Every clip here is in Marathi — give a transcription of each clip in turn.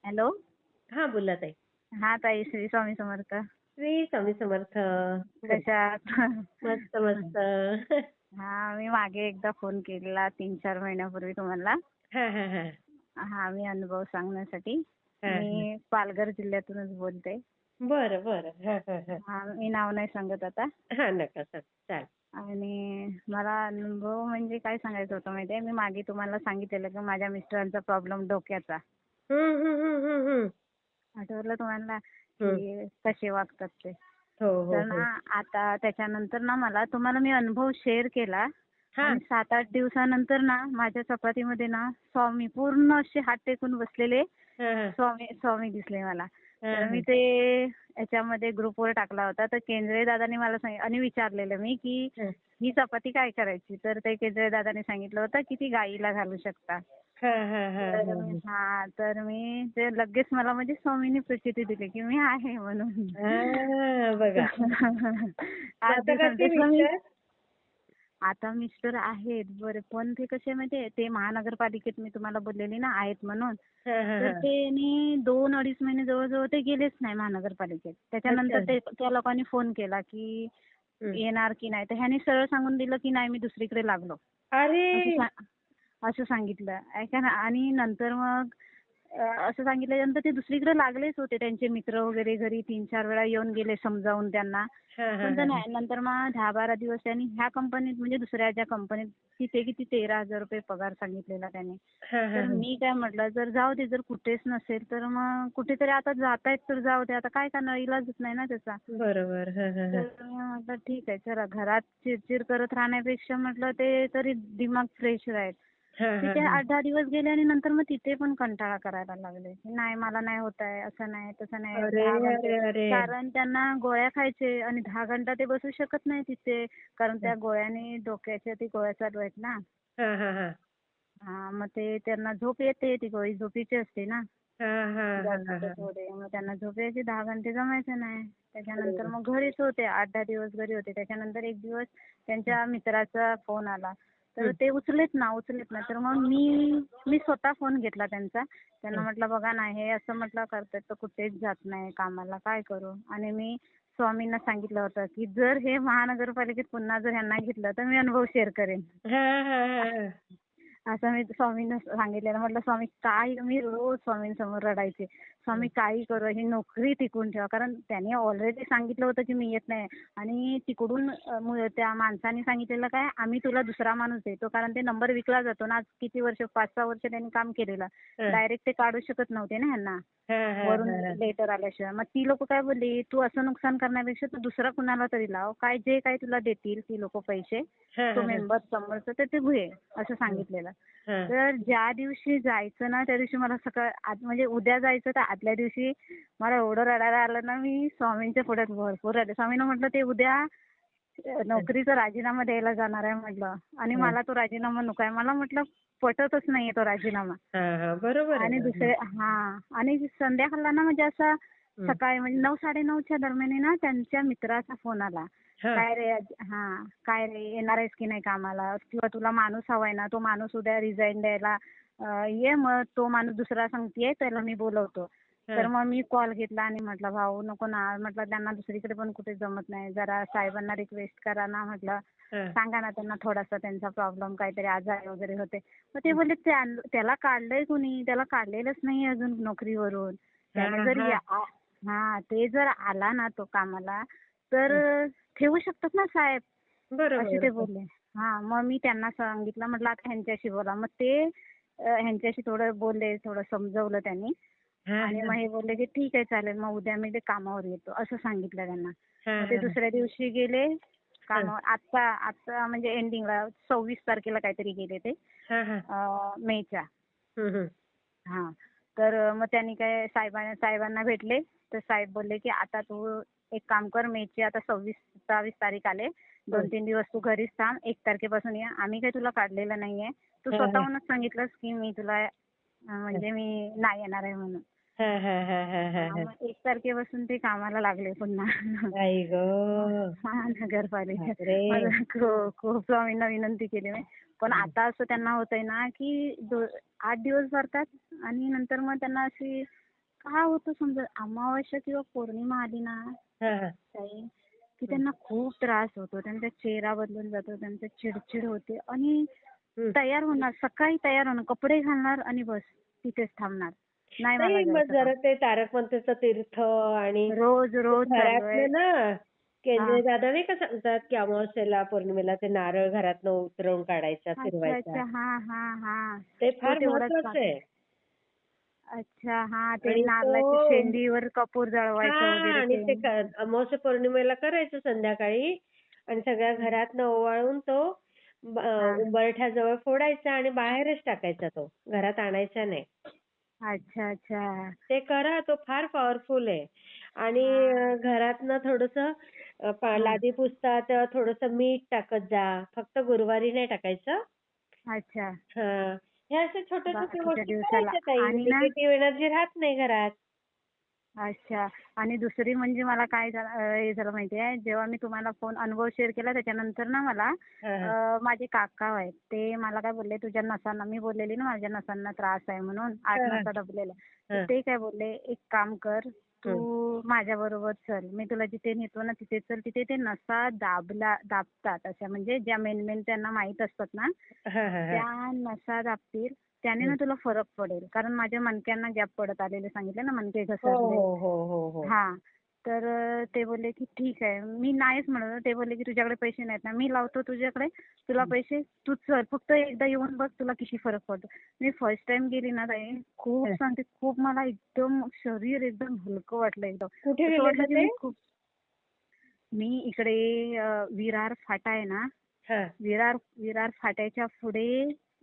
हॅलो. हा, बोला ताई. हा ताई, श्री स्वामी समर्थ. श्री स्वामी समर्थ. बोला. कशा आहात? मस्त मस्त. हा, मी मागे एकदा फोन केलेला 3-4 महिन्यापूर्वी तुम्हाला. हा हा हा हा, मी अनुभव सांगण्यासाठी. हा हा. मी पालघर जिल्ह्यातूनच बोलते. बरं बरं. हा हा हा. हा, मी नाव नाही सांगत आता. हा, नका सर, चालेल. आणि मला अनुभव म्हणजे काय सांगायचं होतं माहितीये, मी मागे तुम्हाला सांगितलेलं की माझ्या मिस्टरांचा प्रॉब्लेम डोक्याचा. हम्म हम्म हम्म हम्म हम्म. आठवलं तुम्हाला हम्म. की कसे वागतात ते. हो हो तर हो. ना आता त्याच्यानंतर ना मला तुम्हाला मी अनुभव शेअर केला. हा आणि 7-8 दिवसानंतर ना माझ्या चपातीमध्ये ना स्वामी पूर्ण असे हात टेकून बसलेले हा हा स्वामी स्वामी दिसले मला. हा तर मी हा. ते याच्यामध्ये ग्रुपवर टाकला होता. तर केंद्रे दादानी मला आणि विचारलेलं मी की हा ही चपाती काय करायची. तर ते केंद्रे दादानी सांगितलं होतं की ती गाईला घालू शकता. हा हा हा तर हा. तर मी ते लगेच मला म्हणजे स्वामींनी प्रचिती दिली की मी आहे म्हणून. हा, बघा. 8 आता कसे दिवसांपासून मी मिस्टर? आता मिस्टर आहेत बरे, पण ते कसे माहितीये, ते महानगरपालिकेत मी तुम्हाला बोललेली ना आहेत म्हणून. हा हा तर हा. त्यांनी 2-2.5 महिने जवळजवळ ते गेलेच नाही महानगरपालिकेत. त्याच्यानंतर अच्छा. त्या लोकांनी फोन केला की हम्म. येणार की नाही. तर ह्यानी सरळ सांगून दिलं की नाही, मी दुसरीकडे लागलो असं अरे. असं सांगितलं. ऐका ना, आणि नंतर मग असं सांगितल्यानंतर ते दुसरीकडे लागलेच होते. त्यांचे मित्र वगैरे घरी 3-4 वेळा येऊन गेले समजावून त्यांना. हा हा पण ते हा नाही. नंतर मग 10-12 दिवस त्यांनी ह्या कंपनीत म्हणजे दुसऱ्या ज्या कंपनीत तिथे किती 13,000 रुपये पगार सांगितलेला त्याने. हा हा तर हा. मी काय म्हटलं, जर जाऊ दे, जर कुठेच नसेल तर मग कुठेतरी आता जातायत तर जाऊ दे. आता काय करणार, इलाजच नाही ना त्याचा. बरोबर. हा हा हा. तर मी म्हटलं ठीक आहे, चला घरात चिडचिड करत राहण्यापेक्षा म्हटलं ते तरी दिमाग फ्रेश राहील. हा हा तिथे हा. 8-10 दिवस गेले आणि नंतर मग तिथे पण कंटाळा करायला लागले. नाही, मला नाही होत आहे, असं नाही, तसं नाही. अरे 10 घंटे, अरे अरे. कारण त्यांना गोळ्या खायचे आणि 10 घंटा ते बसू शकत नाही तिथे. कारण त्या गोळ्याने डोक्याच्या ती गोळ्या चालू आहेत ना. हा हा हा. हा, मग ते त्यांना झोप येते, ती गोळी झोपीची असते ना. हा हा हा जास्त हा ते हा. थोडे, मग त्यांना झोप यायची, 10 घंटे जमायचं नाही. त्याच्यानंतर बरोबर. मग घरीच होते, 8-10 दिवस घरी होते. त्याच्यानंतर एक दिवस त्यांच्या मित्राचा फोन आला. तर हम्म. ते उचलेत ना. तर मग मी स्वतः फोन घेतला त्यांचा. त्यांना हम्म. म्हटलं बघा ना, हे असं म्हटलं करतात तर कुठेच जात नाही कामाला, काय करू. आणि मी स्वामींना सांगितलं होतं की जर हे महानगरपालिकेत पुन्हा जर ह्यांना घेतलं तर मी अनुभव शेअर करेन. हा हा हा हा. असं मी स्वामींना सांगितलेलं. म्हटलं स्वामी काय, मी रोज स्वामींसमोर रडायचे. स्वामी काही करू, ही नोकरी टिकून ठेवा. कारण त्याने ऑलरेडी सांगितलं होतं की मी येत नाही. आणि तिकडून त्या माणसाने सांगितलेलं काय, आम्ही तुला दुसरा माणूस देतो. कारण ते नंबर विकला जातो ना. आज किती वर्ष, 5-6 वर्ष त्यांनी काम केलेलं. डायरेक्ट ते काढू शकत नव्हते ना ह्यांना हा हा वरून हा. लेटर आल्याशिवाय. मग ती लोक काय बोलली, तू असं नुकसान करण्यापेक्षा तू दुसरा कुणाला तरी लाव. काय जे काय तुला देतील ती लोक पैसे, हा तो हा हा. मेंबर समोरचा, तर ते घे असं सांगितलेलं. हा. तर ज्या दिवशी जायचं ना, त्या दिवशी मला म्हणजे उद्या जायचं, तर आदल्या दिवशी मला एवढं रडायला आलं ना. मी स्वामींच्या पुढ्यात भरपूर रडले. स्वामींना म्हटलं ते उद्या नोकरीचा राजीनामा द्यायला जाणार आहे म्हटलं. आणि मला तो राजीनामा नको आहे. मला म्हटलं पटतच नाहीये तो राजीनामा. हा हा. बरोबर आहे आणि ना. आणि संध्याकाळला ना, म्हणजे असं हम्म. सकाळी म्हणजे 9-9:30च्या दरम्यान ना त्यांच्या मित्राचा फोन आला. हा. काय रे, काय रे, येणार आहेस की नाही कामाला, किंवा तुला माणूस हवाय ना, तो माणूस उद्या रिझाईन द्यायला ये, मग तो माणूस दुसरा सांगतेय, त्याला मी बोलवतो. हा. तर मग मी कॉल घेतला आणि म्हटलं भाऊ नको ना, म्हटलं त्यांना दुसरीकडे पण कुठे जमत नाही, जरा साहेबांना रिक्वेस्ट करा ना, म्हटलं हा. सांगा ना त्यांना थोडासा त्यांचा प्रॉब्लेम, काहीतरी आजार वगैरे होते. मग ते बोलले त्याला काढलंय कुणी, त्याला काढलेलंच नाही अजून नोकरीवरून. हा त्याने जर हा. ते जर आला ना तो कामाला, तर ठेवू शकतात ना साहेब, असे बरोबर. ते बोलले. मग मी त्यांना सांगितलं, म्हटलं आता ह्यांच्याशी बोला. मग ते ह्यांच्याशी थोडं बोलले, थोडं समजवलं त्यांनी. हा आणि हा मग हे बोलले की ठीक आहे चालेल, मग उद्या मी ते कामावर येतो असं सांगितलं त्यांना. हा मग ते हा दुसऱ्या दिवशी गेले हा कामावर. आता म्हणजे एंडिंगला 26 तारखेला काहीतरी गेले ते हा हा. मेच्या. हम्म. तर मग त्यांनी काय साहेबांना भेटले. तर साहेब बोलले की आता तू एक काम कर, मेची आता 26-27 तारीख आले, 2-3 दिवस तू घरीच थांब, 1 तारखेपासून ये. आम्ही काही तुला काढलेलं नाहीये, तू हा हा स्वतःहूनच सांगितलंस की मी तुला म्हणजे मी नाही येणार आहे म्हणून. हा हा हा हा हा हा. मग 1 तारखेपासून ते कामाला लागले पुन्हा. आई ग. महानगरपालिकेत. बापरे. माझं खूप स्वामींना विनंती केली मी. पण आता असं त्यांना होतंय ना की 8 दिवस भरतात आणि नंतर मग त्यांना अशी काय होतं समजा अमावस्या किंवा पौर्णिमा आली ना हा हा ताई, की त्यांना खूप त्रास होतो. त्यांचा चेहरा बदलून जातो, त्यांचं चिडचिड होते आणि हम्म. तयार होणार, सकाळी तयार होणार, कपडे घालणार आणि बस तिथेच थांबणार. नाही मला नाही मग जायचं काम. जरा ते तारक मंत्रचं तीर्थ आणि रोज रोज चालू आहे. घरातलं ना, हा. केंद्रे दादा नाही का सांगतात की अमावस्येला पौर्णिमेला ते नारळ घरातनं उतरवून काढायचा, अच्छा फिरवायचा. अच्छा. हा हा हा. ते तो फार तेवढाच महत्वाचं बाकी. आहे. अच्छा. हा, ते आणि नारळाच्या तो शेंडीवर कपूर जळवायचं हां. वगैरे आणि ते. ते अमावास्या पौर्णिमेला करायचं संध्याकाळी आणि सगळ्या हं. घरातनं ओवाळून तो हा. उंबरठ्याजवळ फोडायचा आणि बाहेरच टाकायचा तो. घरात आणायचा नाही. अच्छा अच्छा. ते करा, तो फार पॉवरफुल आहे. आणि हा. घरातनं थोडंसं हा. लादी पुसतात थोडंसं मीठ टाकत जा. फक्त गुरुवारी नाही टाकायचं. अच्छा. हां. हे अशा छोट्या-छोट्या बाकीच्या गोष्टी दिवसाला करायच्या ताई. आणि ना. निगेटिव्ह एनर्जी राहत नाही घरात. अच्छा. आणि दुसरी म्हणजे मला काय झालं हे झालं माहितीये, जेव्हा मी तुम्हाला अनुभव शेअर केला त्याच्यानंतर ना मला हां, हां. माझे काका आहेत, ते मला काय बोलले, तुझ्या नसांना, मी बोललेली ना माझ्या नसांना त्रास आहे म्हणून, 8 हां, हां. नसा दबलेल्या. तर हां. ते काय बोलले, एक काम कर, हं. तू माझ्याबरोबर चल, मी तुला जिथे नेतो ना तिथे चल, तिथे ते नसा दाबतात अशा, म्हणजे ज्या मेन मेन त्यांना माहीत असतात ना, हां, हां, हां. त्या नसा दाबतील. त्याने ना हं. तुला फरक पडेल. कारण माझ्या मणक्यांना गॅप पडत आलेले सांगितले ना, मणके हो, घसरले. हो, हो, हो, हो. हां. तर ते बोलले की ठीक आहे. मी नाहीच म्हणत. ते बोलले की तुझ्याकडे पैसे नाहीत ना, मी लावतो तुझ्याकडे. तुला हं. पैसे, तू चल. फक्त एकदा येऊन बघ, तुला किती फरक पडतो. मी फर्स्ट टाईम गेली ना ताई, खूप हं. सांगते, खूप मला एकदम शरीर एकदम हलकं वाटलं एकदम. कुठे असं वाटलं गेलेलं की ते? मी इकडे विरार फाटा आहे ना, हां. विरार फाट्याच्या पुढे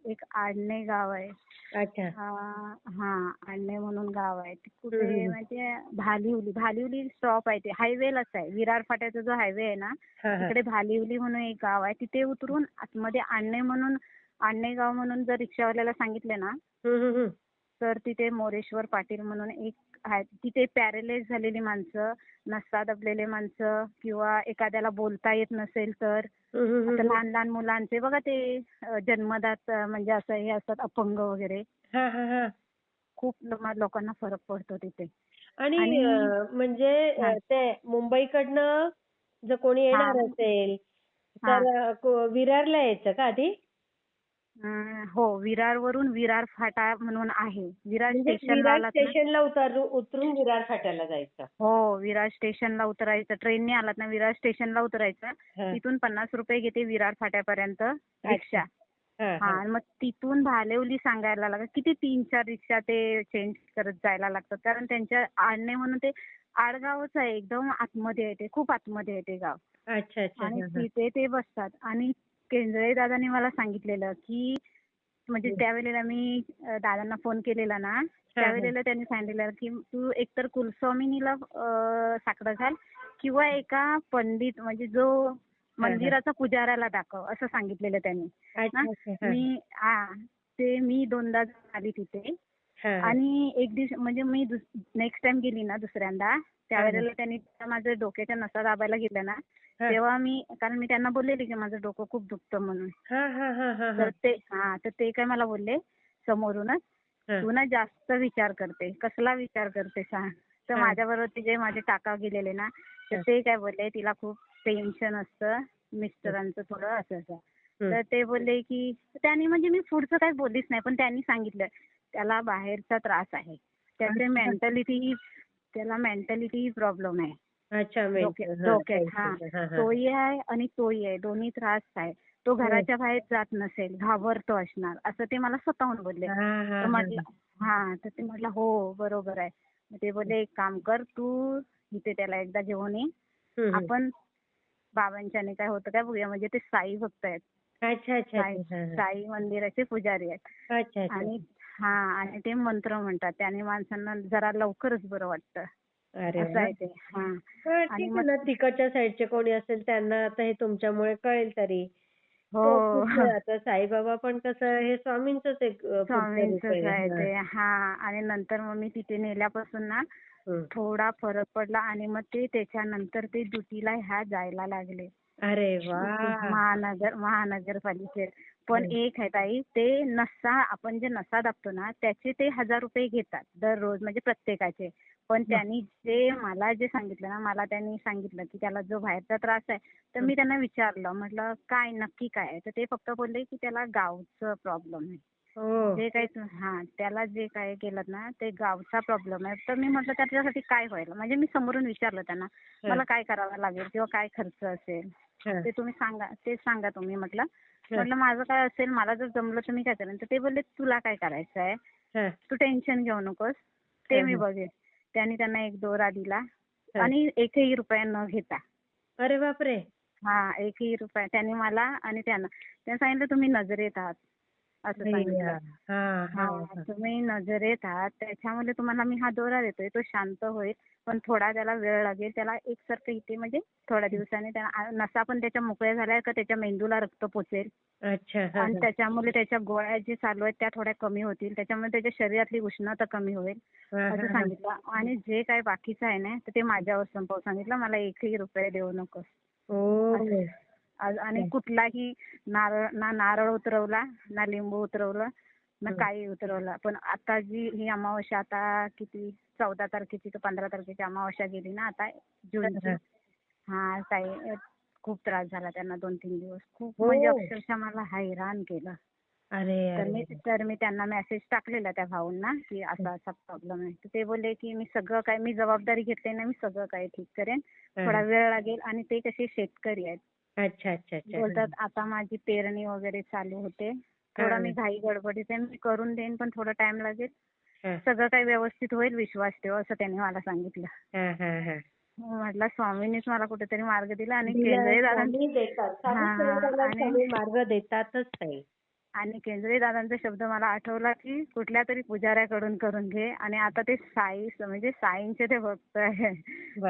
एक आडणे गाव आहे. अच्छा. हां, आडणे म्हणून गाव आहे. ते हं, हं, कुठे हं. माहितीये, भालिवली स्टॉप आहे ते. हायवेलाच आहे. विरार फाट्याचा जो हायवे आहे ना, हां, हां. तिकडे भालिवली म्हणून एक गाव आहे. तिथे उतरून आतमध्ये आडणे गाव म्हणून जर रिक्षावाल्याला सांगितले ना, हं, हं, हं. तर तिथे मोरेश्वर पाटील म्हणून एक आहे. तिथे पॅरालाइज झालेली माणसं, नसा दबलेले माणसं किंवा एखाद्याला बोलता येत नसेल तर, हं, हं, हं, आता हं. लहान लहान मुलांचे बघा ते जन्मदात म्हणजे असं हे असतात अपंग वगैरे, हां, हां, हां. खूप लोकांना फरक पडतो तिथे. आणि आणि म्हणजे हां, ते मुंबईकडनं जर कोणी येणार हां, असेल, हां. तर विरारला यायचं का आधी? हो, विरारवरून विरार फाटा म्हणून आहे. विरार म्हणजे स्टेशनला विरार आलात ना. स्टेशनला उतरून विरार फाट्याला जायचं. हो, विरार स्टेशनला उतरायचं. ट्रेनने आलात ना, विरार स्टेशनला उतरायचं. हां. तिथून ₹50 घेते विरार फाट्यापर्यंत अच्छा. रिक्षा. हां, हां, हां. आणि मग तिथून भालेवली सांगायला लागत. किती 3-4 रिक्षा ते चेंज करत जायला लागतात. कारण त्यांच्या आडणे म्हणून ते आडगावच आहे. एकदम आतमध्ये आहे ते. खूप आतमध्ये आहे ते गाव. अच्छा, अच्छा. आणि हां, हां. तिथे ते बसतात. आणि केंद्रे दादांनी मला सांगितलेलं की, म्हणजे हं. त्यावेळेला मी दादांना फोन केलेला ना, हां, हां. त्यावेळेला त्यांनी सांगितलेलं की तू एकतर कुलस्वामिनीला साकडं घाल किंवा एका पंडित म्हणजे जो हां, हां. मंदिराचा पुजाऱ्याला दाखव, असं सांगितलेलं त्यांनी. ना, अच्छा, अच्छा. हां, ते मी 2दा आली तिथे. हां. हां, आणि एक दिवस म्हणजे मी नेक्स्ट टाइम गेली ना दुसऱ्यांदा, हां. हां, त्यावेळेला त्यांनी माझ्या डोक्याच्या नसा दाबायला घेतल्या ना, हां. तेव्हा कारण मी त्यांना बोललेली की माझं डोकं खूप दुखतं म्हणून. हां, हां, हां, हां, हां. तर ते काय मला बोलले समोरूनच, हां. "तू ना जास्त विचार करते." "कसला विचार करते सांग?" तर हां. माझ्याबरोबर ते जे माझे काका गेलेले ना, तर हां. ते काय बोलले, "तिला खूप टेन्शन असतं हं. मिस्टरांचं थोडं असं." हं. तर ते बोलले की त्यांनी, म्हणजे मी पुढचं काही बोललीच नाही, पण त्यांनी सांगितलं, "त्याला बाहेरचा त्रास आहे. त्याला अच्छा. मेंटॅलिटी प्रॉब्लेम आहे. अच्छा मेंटल हां, डोक्यात. हां. टेन्शन. हां, हां. तोही आहे आणि तोही आहे. दोन्ही त्रास आहे. तो हं. घराच्या बाहेर जात नसेल, घाबरतो असणार, असं ते मला स्वतःहून बोलले. हां, तर हां, हां. म्हटलं हां, तर ते म्हटलं हो, बरोबर आहे. मग ते बोलले, "एक काम कर, तू इथे त्याला एकदा घेऊन ये. हं, हं. आपण बाबांच्याने काय होतं काय बघूया." म्हणजे ते साई भक्त आहेत. अच्छा, अच्छा, साई अच्छा. हां, हां. साई मंदिराचे पुजारी आहेत. अच्छा, अच्छा. आणि आणि ते मंत्र म्हणतात. त्याने माणसांना जरा लवकरच बरं वाटतं. अरे असं वाह! आहे ते. हां. हां, आणि ठीक आहे मग ना. तिकडच्या साईडचे कोणी असेल त्यांना आता हे तुमच्यामुळे कळेल तरी. हो. खूप आता साईबाबा पण कसं हे स्वामींचंच एक पुढचं रूप स्वामींचंच आहे. आहे हां. ते. हां. आणि नंतर मग मी तिथे नेल्यापासून ना हं. थोडा फरक पडला आणि मग ते त्याच्यानंतर ते ड्युटीला जायला लागले. अरे वाह! महानगरपालिकेत. पण एक आहे ताई, ते नसा आपण जे नसा दाबतो ना त्याचे ते 1000 रुपये घेतात दररोज, म्हणजे प्रत्येकाचे. पण त्यांनी जे मला जे सांगितलं ना, मला त्यांनी सांगितलं की त्याला जो बाहेरचा त्रास आहे, तर मी त्यांना विचारलं, म्हटलं काय नक्की काय आहे? तर ते फक्त बोलले की त्याला गावचं प्रॉब्लेम आहे. हो. जे काही त्याला जे काय केलं ना ते गावचा प्रॉब्लेम आहे. तर मी म्हटलं त्याच्यासाठी काय व्हायला? म्हणजे मी समोरून विचारलं त्यांना, मला काय करावं लागेल किंवा काय खर्च असेल हं, ते तुम्ही सांगा, ते सांगा तुम्ही म्हटलं. हं, म्हटलं माझं काय असेल, मला जर जमलं तर मी काय करेन. तर ते बोलले तुला काय करायचं आहे? हं, तू टेन्शन घेऊ नकोस, ते हं, मी हं, बघेन. त्यांना एक दोरा दिला हं. आणि एकही रुपया न घेता. अरे बापरे! एकही रुपया त्यांनी मला आणि त्यांनी सांगितलं तुम्ही नजरेत आहात असं सांगितलं. अय्या! हां, हां, हां. तुम्ही नजरेत आहात त्याच्यामुळे तुम्हाला मी हा दोरा देतोय. तो शांत होईल, पण थोडा त्याला वेळ लागेल. त्याला एकसारखं इथे म्हणजे थोड्या दिवसांनी नसा पण त्याच्या मोकळ्या झाल्या का त्याच्या मेंदूला रक्त पोचेल अच्छा. हां, आणि हां. त्याच्यामुळे त्याच्या गोळ्या जे चालू आहेत त्या थोड्या कमी होतील. त्याच्यामुळे त्याच्या शरीरातली उष्णता कमी होईल हां, असं हां, हां. सांगितलं. आणि जे काही बाकीचं आहे ना तर ते माझ्यावर संपव सांगितलं. मला एकही रुपया देऊ नकोस असं. ओह! आणि कुठलाही ना नारळ उतरवला, ना लिंबू उतरवलं, ना हं. काही उतरवलं. पण आता जी ही अमावस्या आता किती 14 तारखेची तर 15 तारखेची अमावस्या गेली ना आता हां, जूनची. हां. ताई खूप त्रास झाला त्यांना 2-3 दिवस. खूप म्हणजे हो. अक्षरशः मला हैराण केलं. अरे, तर अरे, मी अरे! तर मी त्यांना मेसेज टाकलेला त्या भाऊंना की हं, असा असा प्रॉब्लेम आहे. तर ते बोलले की मी सगळं काय, मी जबाबदारी घेतली ना, मी सगळं काही ठीक करेन. हं, थोडा हं. वेळ लागेल. आणि ते कसे शेतकरी आहेत. अच्छा, अच्छा, अच्छा. बोलतात हं, आता माझी पेरणी वगैरे चालू होते. थोडा मी हं. घाई गडबडीत आहे. मी करून देईन पण थोडा टाइम लागेल. हं, सगळं काही व्यवस्थित होईल, विश्वास ठेव असं त्यांनी मला सांगितलं. हं, हं, हं. म्हटलं स्वामींनीच मला कुठेतरी मार्ग दिला आणि दिलं केंद्रे दादा. स्वामी देतात. स्वामी सेवेला आणि स्वामी मार्ग देतातच ताई. केंद्रे दादांचा शब्द मला आठवला की कुठल्या तरी पुजाऱ्याकडून करून घे. आणि आता ते म्हणजे साईंचे ते भक्त आहे.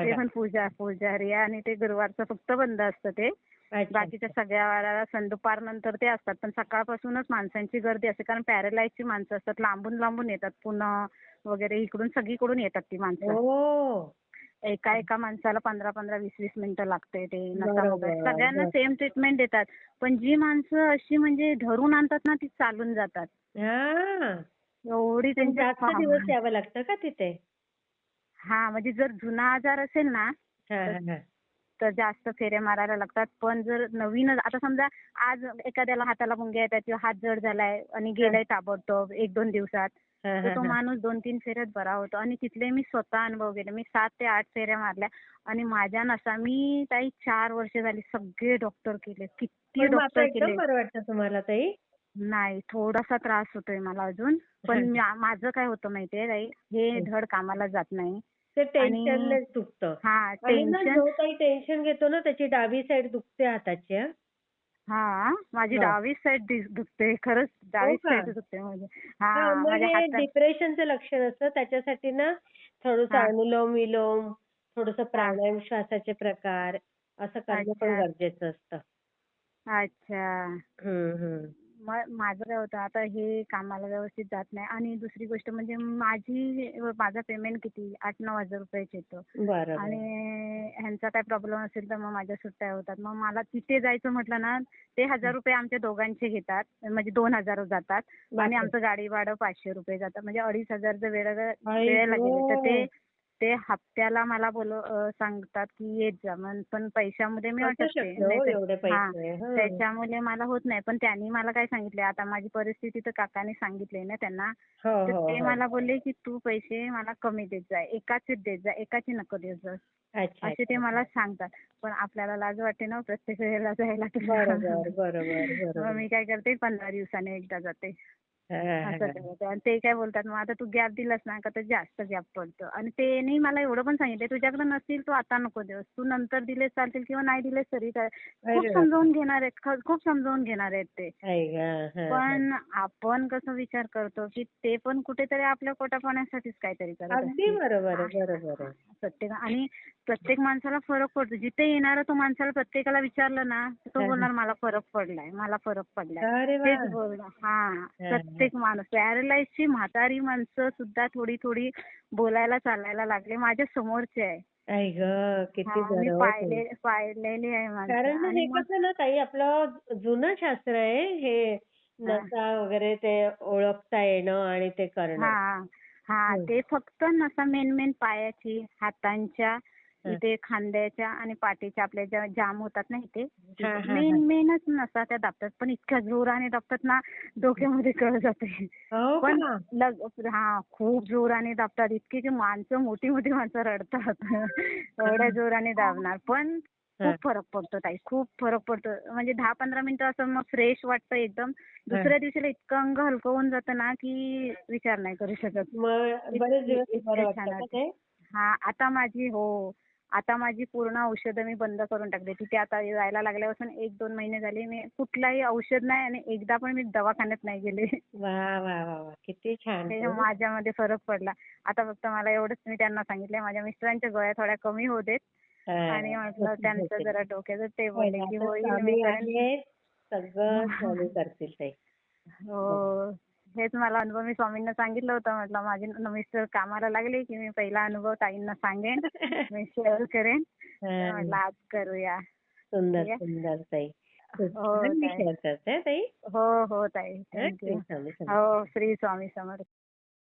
ते बघा. पण पुजारी आहे आणि ते गुरुवारचं फक्त बंद असतं ते. अच्छा, बाकीच्या अच्छा. सगळ्या वाराला दुपारनंतर ते असतात. पण सकाळपासूनच माणसांची गर्दी असते. कारण पॅरालाइजची माणसं असतात. लांबून लांबून येतात. पुणे वगैरे इकडून सगळीकडून येतात ती माणसं. ओह! एका माणसाला 15-15, 20-20 मिनिटं लागते ते नसा मोकळा. बरोबर, सगळ्यांना बरं. सेम ट्रीटमेंट देतात. पण जी माणसं अशी म्हणजे धरून आणतात ना ती चालून जातात. हां. एवढी पण त्यांच्या जास्त दिवस यावं लागतं का तिथे? म्हणजे जर जुना आजार असेल ना हां, तर हां, हां. तर जास्त फेऱ्या मारायला लागतात. पण जर नवीन आता समजा आज एखाद्याला हाताला मुंग्या येतात किंवा हात जड झालाय आणि हां. गेलाय ताबडतोब 1-2 दिवसात, हां, तर हां, तो हां. माणूस 2-3 फेऱ्यात बरा होतो. आणि तिथले मी स्वतः अनुभव गेले. मी 7 ते 8 फेऱ्या मारल्या आणि माझ्या नसा मी ताई 4 वर्ष झाली सगळे डॉक्टर केले. किती पण मग आता डॉक्टर एकदम केले. बरं वाटतं तुम्हाला ताई? नाही, थोडासा त्रास होतोय मला अजून. पण हां. माझं काय होतं माहितीये ताई, हे हं. धड कामाला जात नाही. ते आणि टेन्शननेच दुखतं. आणि ना टेन्शन. जो काही टेन्शन घेतो ना त्याची डावी साईड दुखते हाताची हां. माझी हां. डावी साईड दुखते. खरंच हो डावीच का? साईड दुखते माझी. हां, मग माझ्या हे हातात. डिप्रेशनचं लक्षण असतं. त्याच्यासाठी ना थोडंसं हां, अनुलोम-विलोम, थोडंसं हां. प्राणायाम श्वासाचे प्रकार असं करणं पण अच्छा, गरजेचं असतं. अच्छा. हं, हं. माझं काय होतं आता हे कामाला व्यवस्थित जात नाही. आणि दुसरी गोष्ट म्हणजे माझा पेमेंट किती 8-9 हजार रुपयाच येतो. आणि बरोबर. ह्यांचा काय प्रॉब्लेम असेल तर मग माझ्या सुट्ट्या होतात. मग मला तिथे जायचं म्हटलं ना ते 1000 रुपये आमच्या दोघांचे घेतात. म्हणजे 2000 जातात. आणि बापरे! आमचं गाडी भाडं 500 रुपये जातं. म्हणजे 2500 जर आई वेळेला गेले तर ते गं! ते हप्त्याला मला सांगतात की येत जा. पण पैशामध्ये मी कसं अटकते. शक्य हो नाहीतर एवढे पैसे? हं. त्याच्यामुळे मला होत नाही. पण त्यांनी मला काय सांगितले, आता माझी परिस्थिती तर काकांनी सांगितली ना त्यांना, हो, तर हो, ते हो. मला बोलले की तू पैसे मला कमी देत जा. एकाचेच देत जा. एकाचे नको देत जा. अच्छा, असे ते अच्छा, मला अच्छा. सांगतात. पण आपल्याला लाज वाटते ना प्रत्येक वेळेला जायला तर. बरोबर, बरोबर, मग बरोबर. मी काय करते 15 दिवसाने एकदा जाते. हां, असं हां. ते होतं. आणि ते काय बोलतात मग आता तू गॅप दिलास ना का तर जास्त गॅप पडतो. आणि त्यांनी मला एवढं पण सांगितलं तुझ्याकडे नसतील तू आता नको देऊस. तू नंतर दिलेस चालतील किंवा नाही दिलेस तरी काय. खूप अरे बापरे! समजावून घेणार आहेत. खूप समजावून घेणार आहेत ते. आई गं! हं, हं. पण आपण कसं विचार करतो की ते पण कुठेतरी आपल्या पोटापाण्यासाठीच काहीतरी करत अगदी असतील. बरोबर आहे, बरोबर आहे. आणि प्रत्येक माणसाला फरक पडतो. जिथे येणारा तो माणसाला प्रत्येकाला विचारलं ना तर तो हां, हां. बोलणार मला फरक पडलाय, मला फरक पडलाय. अरे तेच वाह! बोलणार. हां, हां. प्रत्येक माणूस पॅरालाइजची म्हातारी माणसं सुद्धा थोडी थोडी बोलायला चालायला लागले. माझ्या समोरचे आहे. आई गं! किती मी बरं हो ताई. पाळलेली आहे माणसं कारण आणि हे मग कसं ना ताई आपलं जुनं शास्त्र आहे हे हा नसा वगैरे ते ओळखता येणं आणि ते करणं. हा हा हं. ते फक्त नसा मेन पायाची, हातांच्या, हं. इथे खांद्याच्या आणि पाठीच्या आपल्या ज्या जाम होतात ना इथे, हां, तिथे हां, हां. मेनच नसा त्या दाबतात. पण इतक्या जोराने दाबतात ना डोक्यामध्ये कळ जाते. हो पण का? खूप जोराने दाबतात. इतकी की माणसं मोठी मोठी माणसं रडतात. एवढ्या जोराने दाबणार. पण खूप हां, फरक पडतो ताई. खूप फरक पडतो. म्हणजे 10-15 मिनिटं असं मग फ्रेश वाटतं एकदम. हां. दुसऱ्या दिवशीला इतकं अंग हलकं होऊन जातं ना की विचार नाही करू शकत. मग बरेच दिवस बरं इतके छान वाटतं का वाटते. ते? आता माझी पूर्ण औषधं मी बंद करून टाकली. तिथे आता जायला लागल्यापासून 1-2 महिने झाले मी कुठलाही औषध नाही आणि एकदा पण मी दवाखान्यात नाही गेले. वाह, वाह, वाह, वाह! किती छान हे ताई. माझ्यामध्ये फरक पडला. आता फक्त मला एवढंच मी त्यांना सांगितलंय माझ्या मिस्टरांच्या गोळ्या थोड्या कमी होऊ देत आणि म्हटलं होतील, त्यांचं होतील. जरा डोक्याचं ते होईल. बोलले की आता होईल मी स्वामी करेन. आहेत, सगळं स्वामी करतील ताई. बरोबर. हो. हेच मला अनुभव मी स्वामींना सांगितलं होतं. म्हटलं माझे मिस्टर कामाला लागले की मी पहिला अनुभव ताईंना सांगेन. मी शेअर करेन. तर हां. म्हटलं आज करूया. सुंदर, ठीक आहे. सुंदर ताई. खूप हो छान मी ताई. शेअर करते ताई. हो, हो ताई. हं, थँक यू. श्री स्वामी समर्थ. हो, श्री स्वामी समर्थ.